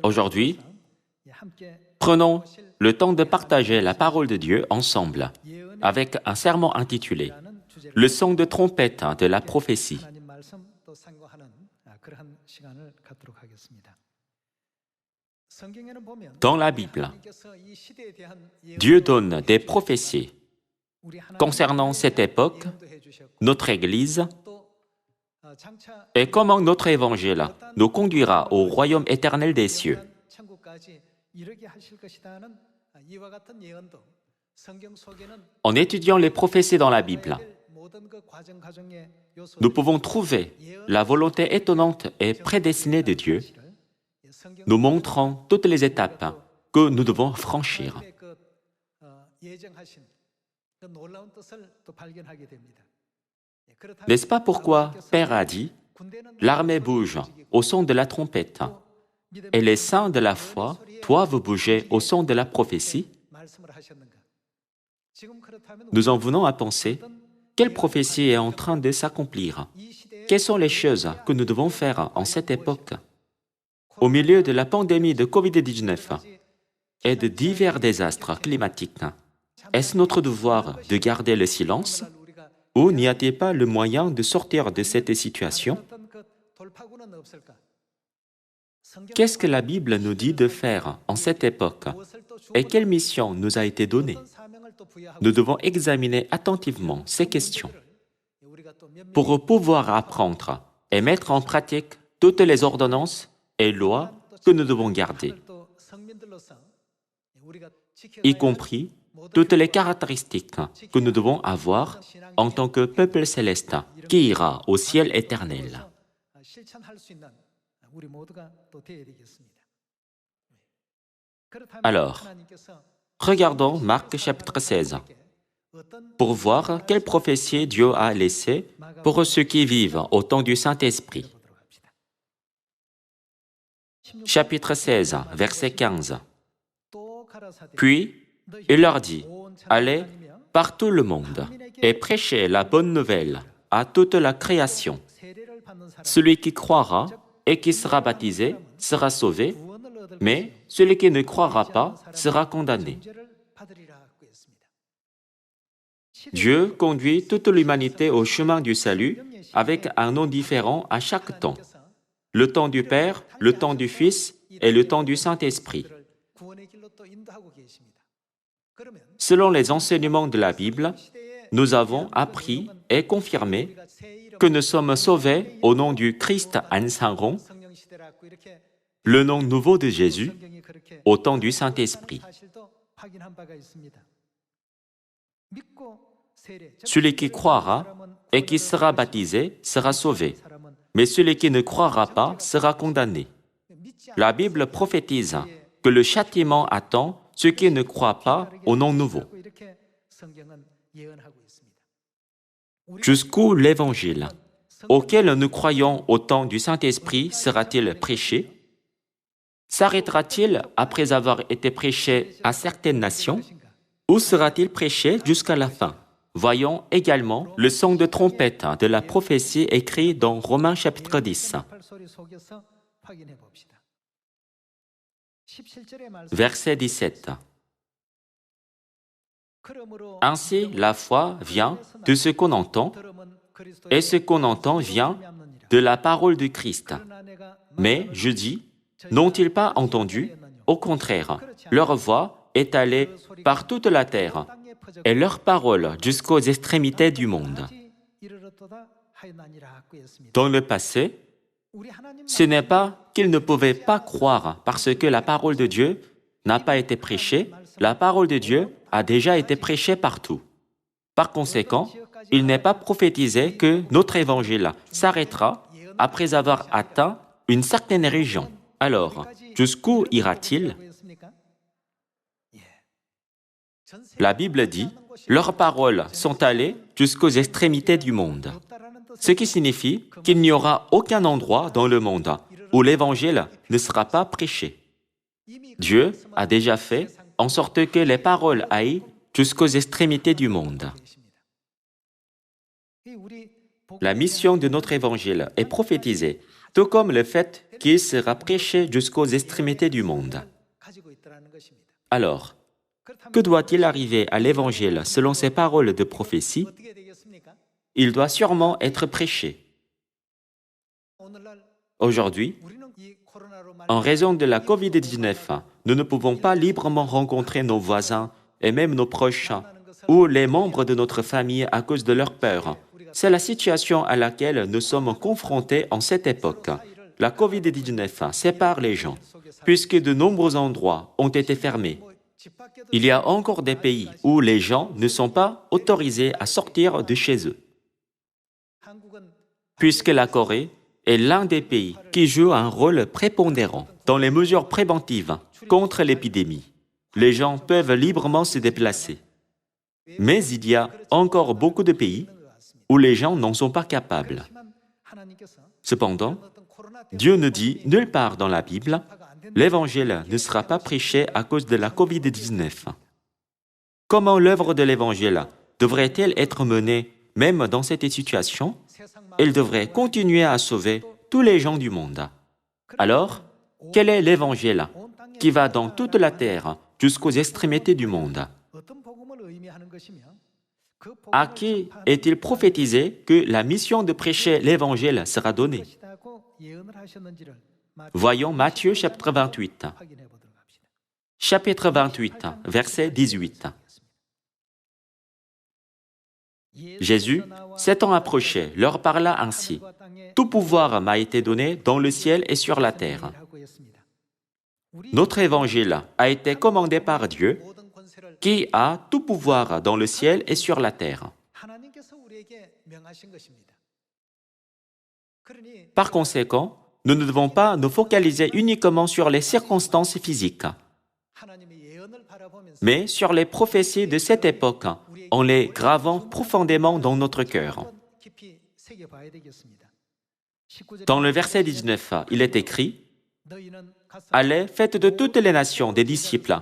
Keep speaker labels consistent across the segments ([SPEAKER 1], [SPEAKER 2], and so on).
[SPEAKER 1] Aujourd'hui, prenons le temps de partager la parole de Dieu ensemble avec un sermon intitulé « Le son de trompette de la prophétie ». Dans la Bible, Dieu donne des prophéties concernant cette époque, notre Église, et comment notre Évangile nous conduira au royaume éternel des cieux. En étudiant les prophéties dans la Bible, nous pouvons trouver la volonté étonnante et prédestinée de Dieu, nous montrant toutes les étapes que nous devons franchir. N'est-ce pas pourquoi Père a dit « L'armée bouge au son de la trompette, et les saints de la foi doivent bouger au son de la prophétie ?» Nous en venons à penser, quelle prophétie est en train de s'accomplir? Quelles sont les choses que nous devons faire en cette époque? Au milieu de la pandémie de Covid-19 et de divers désastres climatiques, est-ce notre devoir de garder le silence? Ou n'y a-t-il pas le moyen de sortir de cette situation? Qu'est-ce que la Bible nous dit de faire en cette époque? Et quelle mission nous a été donnée? Nous devons examiner attentivement ces questions pour pouvoir apprendre et mettre en pratique toutes les ordonnances et lois que nous devons garder, y compris toutes les caractéristiques que nous devons avoir en tant que peuple céleste qui ira au ciel éternel. Alors, regardons Marc chapitre 16 pour voir quelle prophétie Dieu a laissée pour ceux qui vivent au temps du Saint-Esprit. Chapitre 16, verset 15. Puis, il leur dit, « Allez par tout le monde et prêchez la bonne nouvelle à toute la création. Celui qui croira et qui sera baptisé sera sauvé, mais celui qui ne croira pas sera condamné. » Dieu conduit toute l'humanité au chemin du salut avec un nom différent à chaque temps. Le temps du Père, le temps du Fils et le temps du Saint-Esprit. Selon les enseignements de la Bible, nous avons appris et confirmé que nous sommes sauvés au nom du Christ An-sang-rong, le nom nouveau de Jésus, au temps du Saint-Esprit. Celui qui croira et qui sera baptisé sera sauvé, mais celui qui ne croira pas sera condamné. La Bible prophétise que le châtiment attend ceux qui ne croient pas au nom nouveau. Jusqu'où l'Évangile, auquel nous croyons au temps du Saint-Esprit, sera-t-il prêché? S'arrêtera-t-il après avoir été prêché à certaines nations? Ou sera-t-il prêché jusqu'à la fin? Voyons également le son de trompette de la prophétie écrit dans Romains chapitre 10. Verset 17. Ainsi, la foi vient de ce qu'on entend, et ce qu'on entend vient de la parole du Christ. Mais, je dis, n'ont-ils pas entendu? Au contraire, leur voix est allée par toute la terre, et leur parole jusqu'aux extrémités du monde. Dans le passé, ce n'est pas qu'ils ne pouvaient pas croire parce que la parole de Dieu n'a pas été prêchée, la parole de Dieu a déjà été prêchée partout. Par conséquent, il n'est pas prophétisé que notre évangile s'arrêtera après avoir atteint une certaine région. Alors, jusqu'où ira-t-il? La Bible dit « Leurs paroles sont allées jusqu'aux extrémités du monde », ce qui signifie qu'il n'y aura aucun endroit dans le monde où l'Évangile ne sera pas prêché. Dieu a déjà fait en sorte que les paroles aillent jusqu'aux extrémités du monde. La mission de notre évangile est prophétisée, tout comme le fait qu'il sera prêché jusqu'aux extrémités du monde. Alors, que doit-il arriver à l'évangile selon ces paroles de prophétie? Il doit sûrement être prêché. Aujourd'hui, en raison de la COVID-19, nous ne pouvons pas librement rencontrer nos voisins et même nos proches ou les membres de notre famille à cause de leur peur. C'est la situation à laquelle nous sommes confrontés en cette époque. La COVID-19 sépare les gens, puisque de nombreux endroits ont été fermés. Il y a encore des pays où les gens ne sont pas autorisés à sortir de chez eux. Puisque la Corée est l'un des pays qui joue un rôle prépondérant dans les mesures préventives contre l'épidémie. Les gens peuvent librement se déplacer. Mais il y a encore beaucoup de pays où les gens n'en sont pas capables. Cependant, Dieu ne dit nulle part dans la Bible « l'Évangile ne sera pas prêché à cause de la COVID-19 ». Comment l'œuvre de l'Évangile devrait-elle être menée même dans cette situation? Elle devrait continuer à sauver tous les gens du monde. Alors, quel est l'Évangile qui va dans toute la terre jusqu'aux extrémités du monde? À qui est-il prophétisé que la mission de prêcher l'Évangile sera donnée? Voyons Matthieu chapitre 28. Chapitre 28, verset 18. Jésus, s'étant approché, leur parla ainsi. « Tout pouvoir m'a été donné dans le ciel et sur la terre. » Notre évangile a été commandé par Dieu, qui a tout pouvoir dans le ciel et sur la terre. Par conséquent, nous ne devons pas nous focaliser uniquement sur les circonstances physiques, mais sur les prophéties de cette époque, en les gravant profondément dans notre cœur. Dans le verset 19, il est écrit « Allez, faites de toutes les nations des disciples,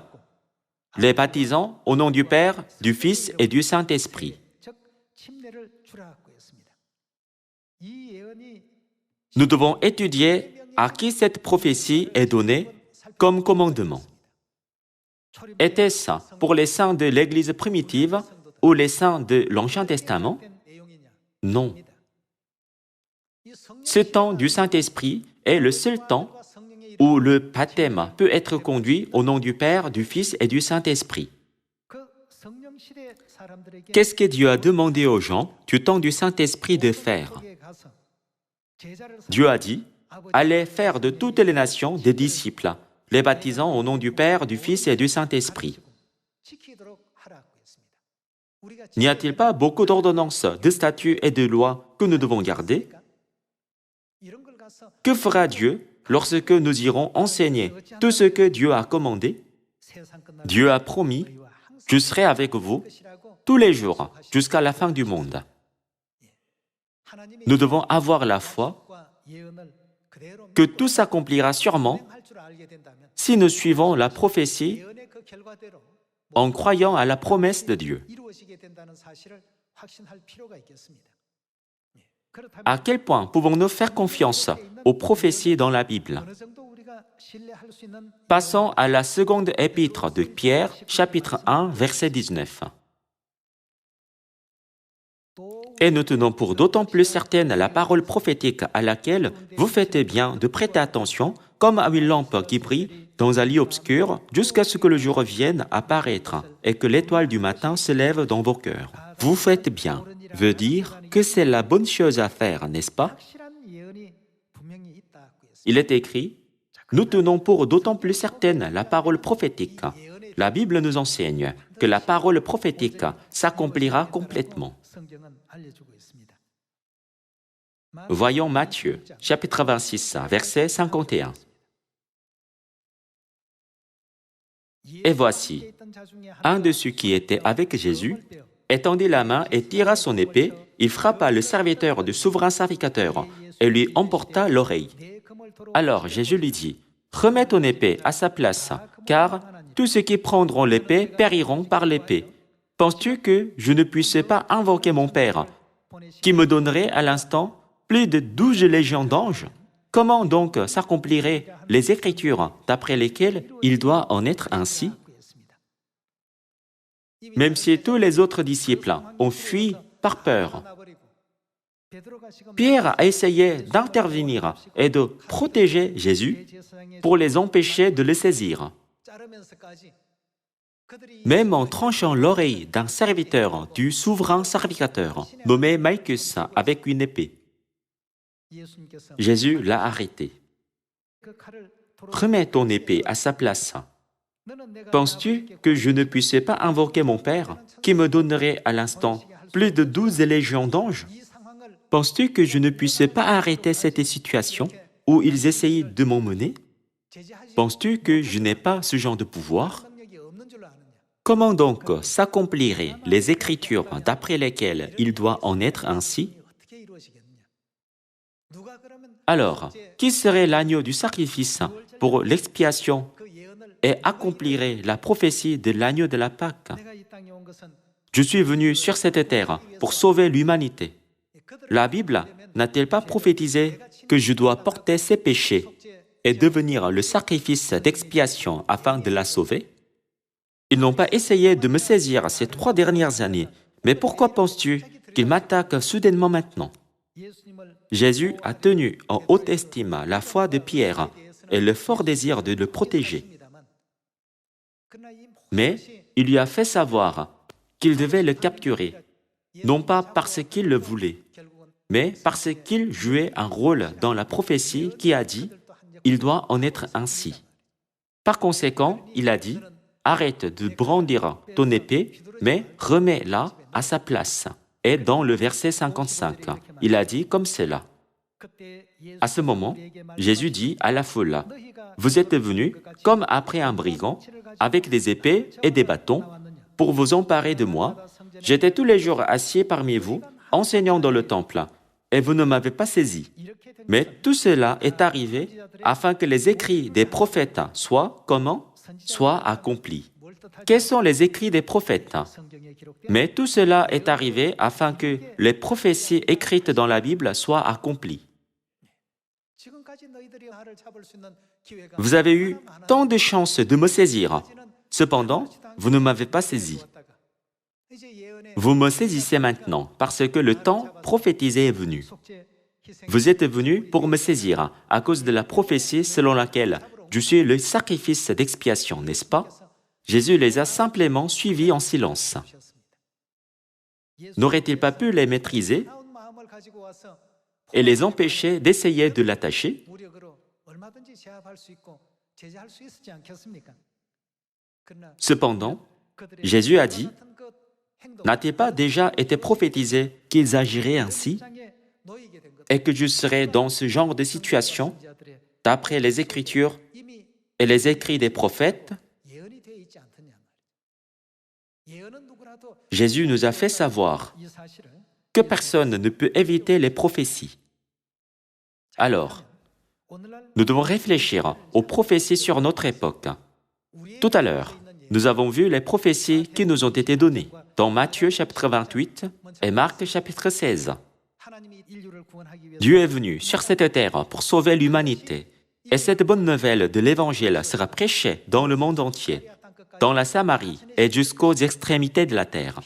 [SPEAKER 1] les baptisant au nom du Père, du Fils et du Saint-Esprit. » Nous devons étudier à qui cette prophétie est donnée comme commandement. Était-ce pour les saints de l'Église primitive ou les saints de l'Ancien Testament? Non. Ce temps du Saint-Esprit est le seul temps où le baptême peut être conduit au nom du Père, du Fils et du Saint-Esprit. Qu'est-ce que Dieu a demandé aux gens du temps du Saint-Esprit de faire? Dieu a dit, « Allez faire de toutes les nations des disciples, les baptisant au nom du Père, du Fils et du Saint-Esprit. » N'y a-t-il pas beaucoup d'ordonnances, de statuts et de lois que nous devons garder? Que fera Dieu lorsque nous irons enseigner tout ce que Dieu a commandé? Dieu a promis, « Je serai avec vous tous les jours jusqu'à la fin du monde. » Nous devons avoir la foi que tout s'accomplira sûrement si nous suivons la prophétie en croyant à la promesse de Dieu. À quel point pouvons-nous faire confiance aux prophéties dans la Bible? Passons à la seconde épître de Pierre, chapitre 1, verset 19. Et nous tenons pour d'autant plus certaine la parole prophétique à laquelle vous faites bien de prêter attention comme à une lampe qui brille dans un lit obscur jusqu'à ce que le jour vienne apparaître et que l'étoile du matin se lève dans vos cœurs. Vous faites bien veut dire que c'est la bonne chose à faire, n'est-ce pas? Il est écrit, nous tenons pour d'autant plus certaine la parole prophétique. La Bible nous enseigne que la parole prophétique s'accomplira complètement. Voyons Matthieu, chapitre 26, verset 51. Et voici, un de ceux qui étaient avec Jésus étendit la main et tira son épée, il frappa le serviteur du souverain sacrificateur et lui emporta l'oreille. Alors Jésus lui dit, « Remets ton épée à sa place, car tous ceux qui prendront l'épée périront par l'épée. Penses-tu que je ne puisse pas invoquer mon Père qui me donnerait à l'instant plus de 12 légions d'anges. Comment donc s'accompliraient les Écritures d'après lesquelles il doit en être ainsi? Même si tous les autres disciples ont fui par peur, Pierre a essayé d'intervenir et de protéger Jésus pour les empêcher de le saisir. Même en tranchant l'oreille d'un serviteur du souverain sacrificateur, nommé Malchus, avec une épée, Jésus l'a arrêté. Remets ton épée à sa place. Penses-tu que je ne puisse pas invoquer mon Père, qui me donnerait à l'instant plus de 12 légions d'anges? Penses-tu que je ne puisse pas arrêter cette situation où ils essayent de m'emmener? Penses-tu que je n'ai pas ce genre de pouvoir? Comment donc s'accompliraient les Écritures d'après lesquelles il doit en être ainsi? Alors, qui serait l'agneau du sacrifice pour l'expiation et accomplirait la prophétie de l'agneau de la Pâque? Je suis venu sur cette terre pour sauver l'humanité. La Bible n'a-t-elle pas prophétisé que je dois porter ses péchés et devenir le sacrifice d'expiation afin de la sauver? Ils n'ont pas essayé de me saisir ces 3 dernières années, mais pourquoi penses-tu qu'ils m'attaquent soudainement maintenant? Jésus a tenu en haute estime la foi de Pierre et le fort désir de le protéger. Mais il lui a fait savoir qu'il devait le capturer, non pas parce qu'il le voulait, mais parce qu'il jouait un rôle dans la prophétie qui a dit « il doit en être ainsi ». Par conséquent, il a dit « arrête de brandir ton épée, mais remets-la à sa place ». Et dans le verset 55, il a dit comme cela. À ce moment, Jésus dit à la foule, « Vous êtes venus comme après un brigand, avec des épées et des bâtons, pour vous emparer de moi. J'étais tous les jours assis parmi vous, enseignant dans le temple, et vous ne m'avez pas saisi. Mais tout cela est arrivé afin que les écrits des prophètes soient, comment? Soient accomplis. Quels sont les écrits des prophètes? Mais tout cela est arrivé afin que les prophéties écrites dans la Bible soient accomplies. Vous avez eu tant de chances de me saisir. Cependant, vous ne m'avez pas saisi. Vous me saisissez maintenant parce que le temps prophétisé est venu. Vous êtes venus pour me saisir à cause de la prophétie selon laquelle je suis le sacrifice d'expiation, n'est-ce pas? Jésus les a simplement suivis en silence. N'aurait-il pas pu les maîtriser et les empêcher d'essayer de l'attacher? Cependant, Jésus a dit, « N'a-t-il pas déjà été prophétisé qu'ils agiraient ainsi et que je serais dans ce genre de situation d'après les Écritures et les écrits des prophètes ?» Jésus nous a fait savoir que personne ne peut éviter les prophéties. Alors, nous devons réfléchir aux prophéties sur notre époque. Tout à l'heure, nous avons vu les prophéties qui nous ont été données dans Matthieu chapitre 28 et Marc chapitre 16. Dieu est venu sur cette terre pour sauver l'humanité, et cette bonne nouvelle de l'Évangile sera prêchée dans le monde entier, dans la Samarie et jusqu'aux extrémités de la terre.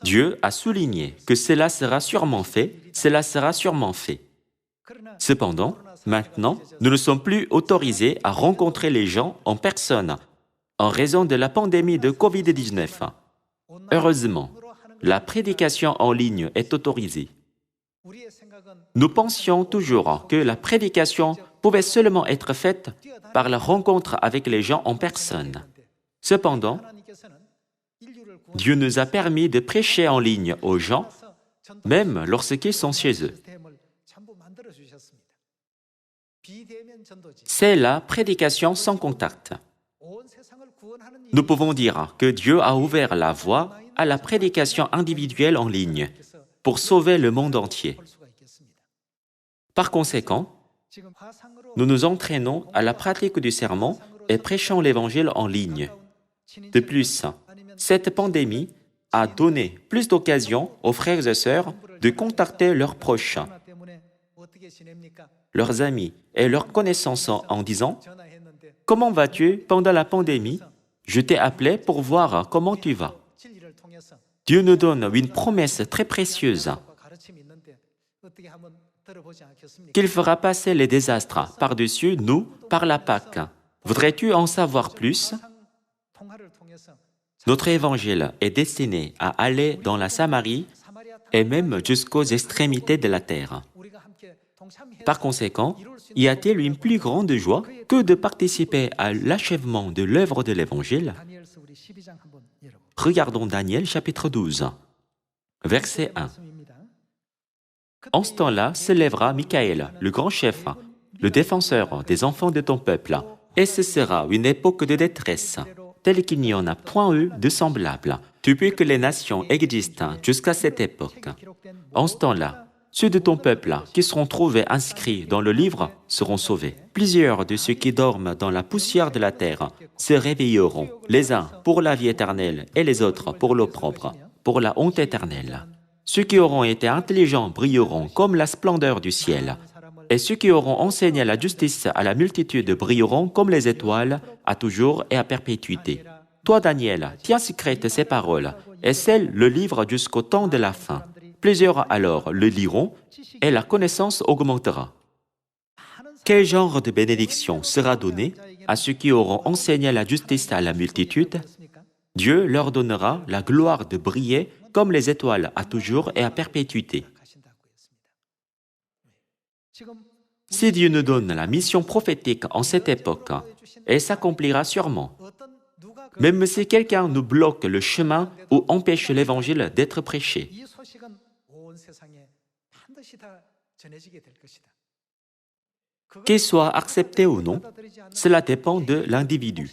[SPEAKER 1] Dieu a souligné que cela sera sûrement fait, cela sera sûrement fait. Cependant, maintenant, nous ne sommes plus autorisés à rencontrer les gens en personne en raison de la pandémie de COVID-19. Heureusement, la prédication en ligne est autorisée. Nous pensions toujours que la prédication pouvait seulement être faite par la rencontre avec les gens en personne. Cependant, Dieu nous a permis de prêcher en ligne aux gens, même lorsqu'ils sont chez eux. C'est la prédication sans contact. Nous pouvons dire que Dieu a ouvert la voie à la prédication individuelle en ligne pour sauver le monde entier. Par conséquent, nous nous entraînons à la pratique du sermon et prêchons l'Évangile en ligne. De plus, cette pandémie a donné plus d'occasions aux frères et sœurs de contacter leurs proches, leurs amis et leurs connaissances en disant « Comment vas-tu pendant la pandémie? Je t'ai appelé pour voir comment tu vas. » Dieu nous donne une promesse très précieuse qu'il fera passer les désastres par-dessus nous par la Pâque. Voudrais-tu en savoir plus? Notre évangile est destiné à aller dans la Samarie et même jusqu'aux extrémités de la terre. Par conséquent, y a-t-il une plus grande joie que de participer à l'achèvement de l'œuvre de l'Évangile? Regardons Daniel chapitre 12, verset 1. En ce temps-là s'élèvera Michaël, le grand chef, le défenseur des enfants de ton peuple, et ce sera une époque de détresse, telle qu'il n'y en a point eu de semblable, depuis que les nations existent jusqu'à cette époque. En ce temps-là, ceux de ton peuple qui seront trouvés inscrits dans le livre seront sauvés. Plusieurs de ceux qui dorment dans la poussière de la terre se réveilleront, les uns pour la vie éternelle et les autres pour l'opprobre, pour la honte éternelle. Ceux qui auront été intelligents brilleront comme la splendeur du ciel, et ceux qui auront enseigné la justice à la multitude brilleront comme les étoiles, à toujours et à perpétuité. Toi, Daniel, tiens secrète ces paroles, et scelle le livre jusqu'au temps de la fin. Plusieurs alors le liront, et la connaissance augmentera. Quel genre de bénédiction sera donné à ceux qui auront enseigné la justice à la multitude? Dieu leur donnera la gloire de briller comme les étoiles à toujours et à perpétuité. Si Dieu nous donne la mission prophétique en cette époque, elle s'accomplira sûrement. Même si quelqu'un nous bloque le chemin ou empêche l'Évangile d'être prêché. Qu'il soit accepté ou non, cela dépend de l'individu.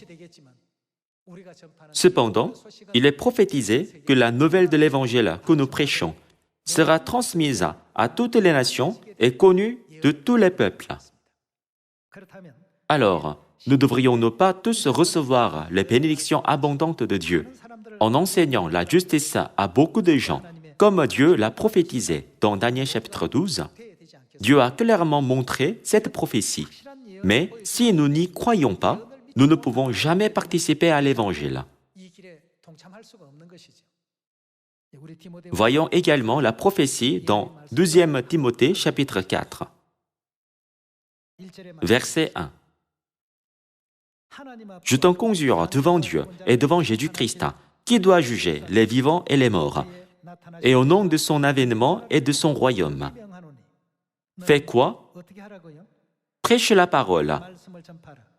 [SPEAKER 1] Cependant, il est prophétisé que la nouvelle de l'Évangile que nous prêchons sera transmise à toutes les nations et connue de tous les peuples. Alors, ne devrions-nous pas tous recevoir les bénédictions abondantes de Dieu en enseignant la justice à beaucoup de gens, comme Dieu l'a prophétisé dans Daniel chapitre 12? Dieu a clairement montré cette prophétie. Mais si nous n'y croyons pas, nous ne pouvons jamais participer à l'Évangile. Voyons également la prophétie dans 2 Timothée chapitre 4, verset 1. Je t'en conjure devant Dieu et devant Jésus-Christ, qui doit juger les vivants et les morts, et au nom de son avènement et de son royaume. Fais quoi? Prêche la parole.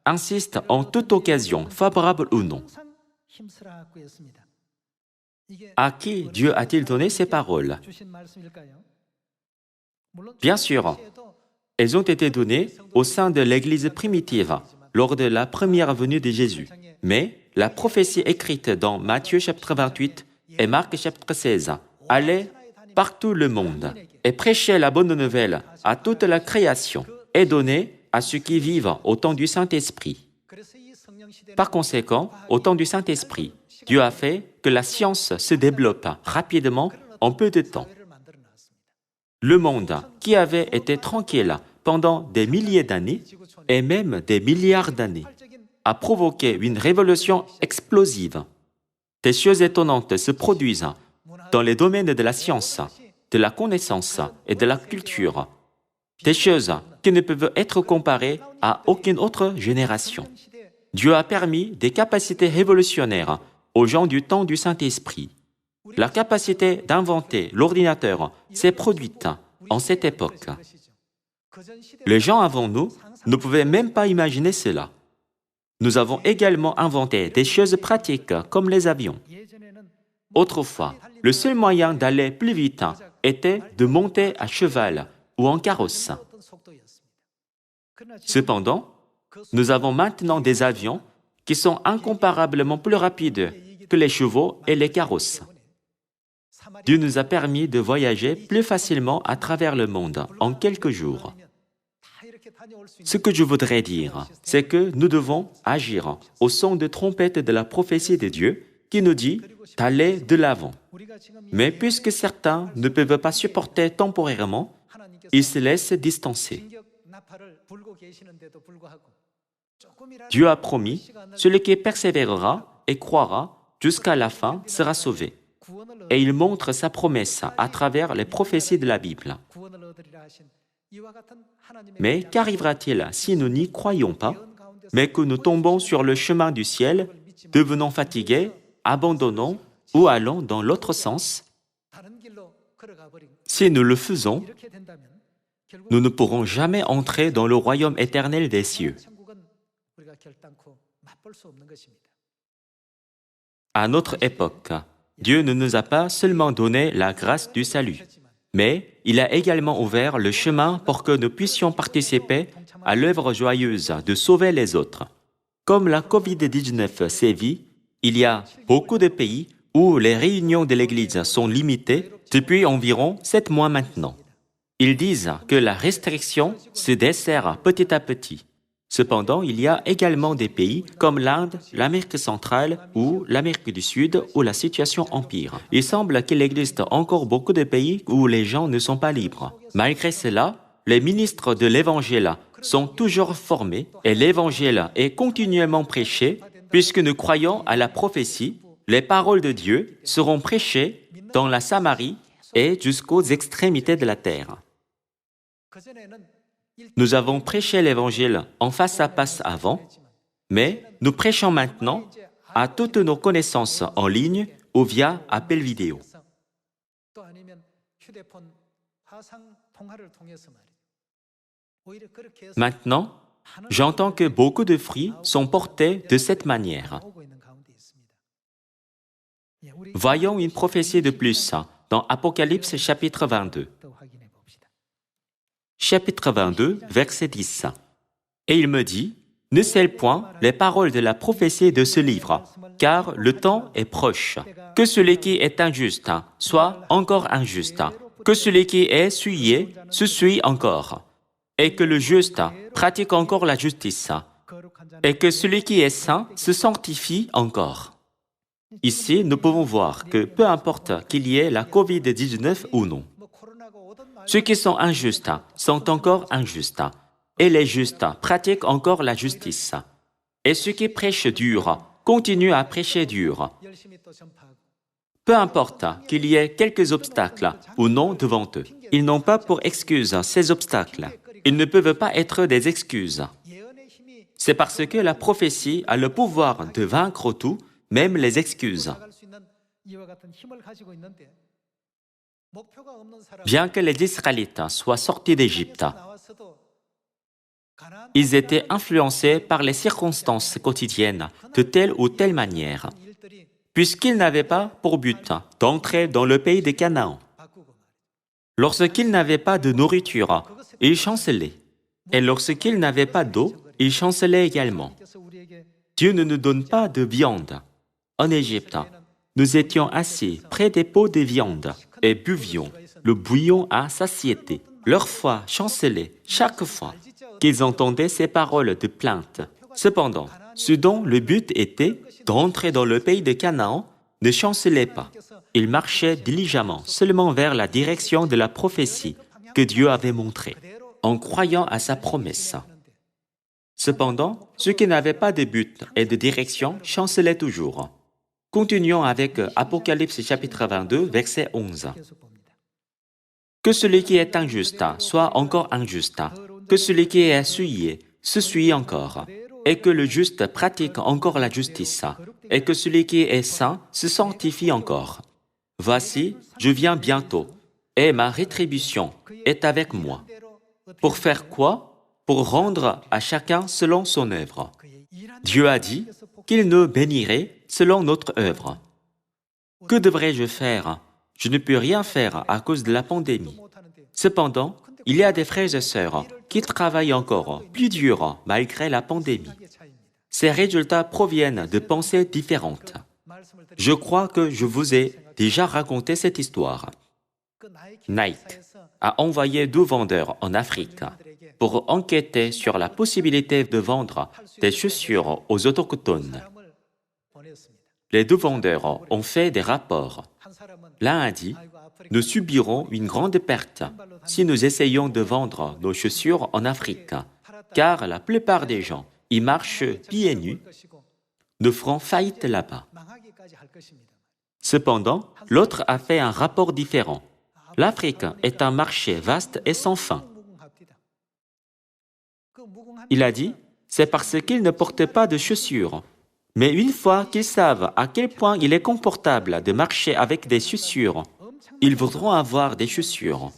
[SPEAKER 1] Insiste en toute occasion, favorable ou non. À qui Dieu a-t-il donné ces paroles? Bien sûr, elles ont été données au sein de l'Église primitive, lors de la première venue de Jésus. Mais la prophétie écrite dans Matthieu chapitre 28 et Marc chapitre 16 allait partout le monde et prêchait la bonne nouvelle à toute la création et donnait à ceux qui vivent au temps du Saint-Esprit. Par conséquent, au temps du Saint-Esprit, Dieu a fait que la science se développe rapidement en peu de temps. Le monde, qui avait été tranquille pendant des milliers d'années et même des milliards d'années, a provoqué une révolution explosive. Des choses étonnantes se produisent dans les domaines de la science, de la connaissance et de la culture. Des choses qui ne peuvent être comparées à aucune autre génération. Dieu a permis des capacités révolutionnaires aux gens du temps du Saint-Esprit. La capacité d'inventer l'ordinateur s'est produite en cette époque. Les gens avant nous ne pouvaient même pas imaginer cela. Nous avons également inventé des choses pratiques comme les avions. Autrefois, le seul moyen d'aller plus vite était de monter à cheval ou en carrosse. Cependant, nous avons maintenant des avions qui sont incomparablement plus rapides que les chevaux et les carrosses. Dieu nous a permis de voyager plus facilement à travers le monde en quelques jours. Ce que je voudrais dire, c'est que nous devons agir au son de trompette de la prophétie de Dieu qui nous dit d'aller de l'avant. Mais puisque certains ne peuvent pas supporter temporairement, ils se laissent distancer. Dieu a promis, celui qui persévérera et croira jusqu'à la fin sera sauvé. Et il montre sa promesse à travers les prophéties de la Bible. Mais qu'arrivera-t-il si nous n'y croyons pas, mais que nous tombons sur le chemin du ciel, devenons fatigués, abandonnons ou allons dans l'autre sens? Si nous le faisons, nous ne pourrons jamais entrer dans le royaume éternel des cieux. À notre époque, Dieu ne nous a pas seulement donné la grâce du salut, mais il a également ouvert le chemin pour que nous puissions participer à l'œuvre joyeuse de sauver les autres. Comme la COVID-19 sévit, il y a beaucoup de pays où les réunions de l'Église sont limitées depuis environ 7 mois maintenant. Ils disent que la restriction se dessert petit à petit. Cependant, il y a également des pays comme l'Inde, l'Amérique centrale ou l'Amérique du Sud où la situation empire. Il semble qu'il existe encore beaucoup de pays où les gens ne sont pas libres. Malgré cela, les ministres de l'Évangile sont toujours formés et l'Évangile est continuellement prêché puisque nous croyons à la prophétie. Les paroles de Dieu seront prêchées dans la Samarie et jusqu'aux extrémités de la terre. Nous avons prêché l'Évangile en face à face avant, mais nous prêchons maintenant à toutes nos connaissances en ligne ou via appel vidéo. Maintenant, j'entends que beaucoup de fruits sont portés de cette manière. Voyons une prophétie de plus dans Apocalypse chapitre 22. Chapitre 22, verset 10. Et il me dit, « Ne scelle point les paroles de la prophétie de ce livre, car le temps est proche. Que celui qui est injuste soit encore injuste, que celui qui est souillé se souille encore, et que le juste pratique encore la justice, et que celui qui est saint se sanctifie encore. » Ici, nous pouvons voir que peu importe qu'il y ait la COVID-19 ou non, ceux qui sont injustes sont encore injustes, et les justes pratiquent encore la justice. Et ceux qui prêchent dur continuent à prêcher dur. Peu importe qu'il y ait quelques obstacles ou non devant eux, ils n'ont pas pour excuse ces obstacles. Ils ne peuvent pas être des excuses. C'est parce que la prophétie a le pouvoir de vaincre tout, même les excuses. Bien que les Israélites soient sortis d'Égypte, ils étaient influencés par les circonstances quotidiennes de telle ou telle manière, puisqu'ils n'avaient pas pour but d'entrer dans le pays de Canaan. Lorsqu'ils n'avaient pas de nourriture, ils chancelaient. Et lorsqu'ils n'avaient pas d'eau, ils chancelaient également. Dieu ne nous donne pas de viande. En Égypte, nous étions assis près des pots de viande et buvions le bouillon à satiété. Leur foi chancelait chaque fois qu'ils entendaient ces paroles de plainte. Cependant, ce dont le but était d'entrer dans le pays de Canaan ne chancelait pas. Ils marchaient diligemment seulement vers la direction de la prophétie que Dieu avait montrée, en croyant à sa promesse. Cependant, ceux qui n'avaient pas de but et de direction chancelaient toujours. Continuons avec Apocalypse chapitre 22, verset 11. Que celui qui est injuste soit encore injuste, que celui qui est souillé se souille encore, et que le juste pratique encore la justice, et que celui qui est saint se sanctifie encore. Voici, je viens bientôt, et ma rétribution est avec moi. Pour faire quoi? Pour rendre à chacun selon son œuvre. Dieu a dit qu'il nous bénirait selon notre œuvre. Que devrais-je faire? Je ne peux rien faire à cause de la pandémie. Cependant, il y a des frères et sœurs qui travaillent encore plus dur malgré la pandémie. Ces résultats proviennent de pensées différentes. Je crois que je vous ai déjà raconté cette histoire. Nike a envoyé 2 vendeurs en Afrique pour enquêter sur la possibilité de vendre des chaussures aux autochtones. Les deux vendeurs ont fait des rapports. L'un a dit, « Nous subirons une grande perte si nous essayons de vendre nos chaussures en Afrique, car la plupart des gens y marchent pieds nus, nous ferons faillite là-bas. » Cependant, l'autre a fait un rapport différent. L'Afrique est un marché vaste et sans fin. Il a dit, c'est parce qu'ils ne portent pas de chaussures. Mais une fois qu'ils savent à quel point il est confortable de marcher avec des chaussures, ils voudront avoir des chaussures.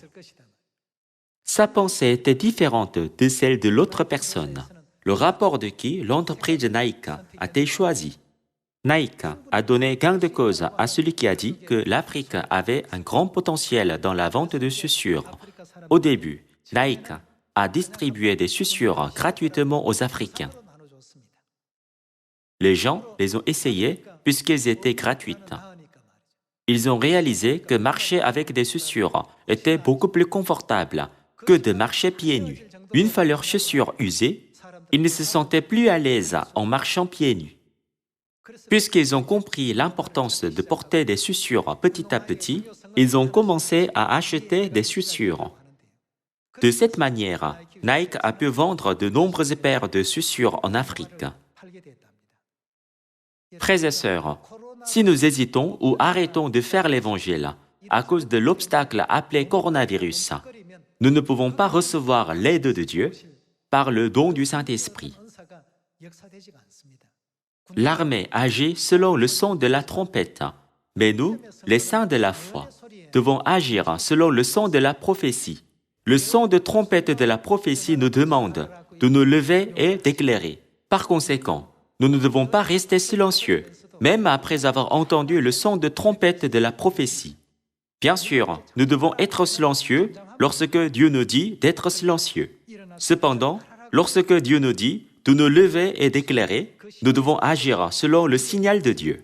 [SPEAKER 1] Sa pensée était différente de celle de l'autre personne. Le rapport de qui l'entreprise Nike a-t-elle choisi? Nike a donné gain de cause à celui qui a dit que l'Afrique avait un grand potentiel dans la vente de chaussures. Au début, Nike a distribué des chaussures gratuitement aux Africains. Les gens les ont essayées puisqu'elles étaient gratuites. Ils ont réalisé que marcher avec des chaussures était beaucoup plus confortable que de marcher pieds nus. Une fois leurs chaussures usées, ils ne se sentaient plus à l'aise en marchant pieds nus. Puisqu'ils ont compris l'importance de porter des chaussures petit à petit, ils ont commencé à acheter des chaussures. De cette manière, Nike a pu vendre de nombreuses paires de chaussures en Afrique. Frères et sœurs, si nous hésitons ou arrêtons de faire l'Évangile à cause de l'obstacle appelé coronavirus, nous ne pouvons pas recevoir l'aide de Dieu par le don du Saint-Esprit. L'armée agit selon le son de la trompette, mais nous, les saints de la foi, devons agir selon le son de la prophétie. Le son de trompette de la prophétie nous demande de nous lever et d'éclairer. Par conséquent, nous ne devons pas rester silencieux, même après avoir entendu le son de trompette de la prophétie. Bien sûr, nous devons être silencieux lorsque Dieu nous dit d'être silencieux. Cependant, lorsque Dieu nous dit de nous lever et d'éclairer, nous devons agir selon le signal de Dieu.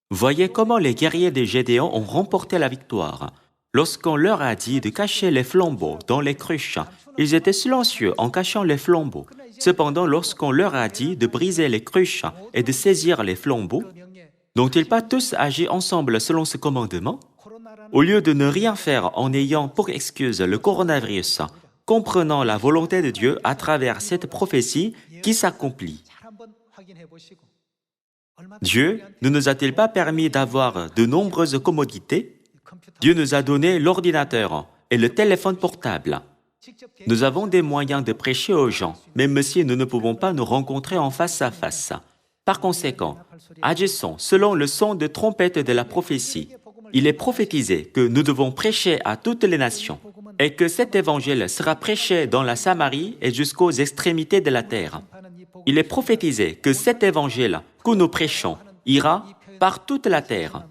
[SPEAKER 1] Voyez comment les guerriers de Gédéon ont remporté la victoire. Lorsqu'on leur a dit de cacher les flambeaux dans les cruches, ils étaient silencieux en cachant les flambeaux. Cependant, lorsqu'on leur a dit de briser les cruches et de saisir les flambeaux, n'ont-ils pas tous agi ensemble selon ce commandement? Au lieu de ne rien faire en ayant pour excuse le coronavirus, comprenant la volonté de Dieu à travers cette prophétie qui s'accomplit. Dieu ne nous a-t-il pas permis d'avoir de nombreuses commodités? Dieu nous a donné l'ordinateur et le téléphone portable. Nous avons des moyens de prêcher aux gens, même si nous ne pouvons pas nous rencontrer en face à face. Par conséquent, agissons selon le son de trompette de la prophétie. Il est prophétisé que nous devons prêcher à toutes les nations et que cet évangile sera prêché dans la Samarie et jusqu'aux extrémités de la terre. Il est prophétisé que cet évangile que nous prêchons ira par toute la terre.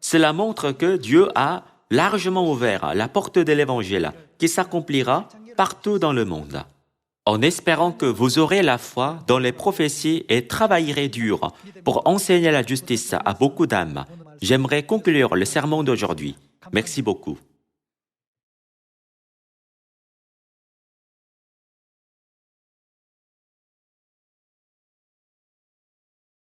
[SPEAKER 1] Cela montre que Dieu a largement ouvert la porte de l'évangile qui s'accomplira partout dans le monde. En espérant que vous aurez la foi dans les prophéties et travaillerez dur pour enseigner la justice à beaucoup d'âmes, j'aimerais conclure le sermon d'aujourd'hui. Merci beaucoup.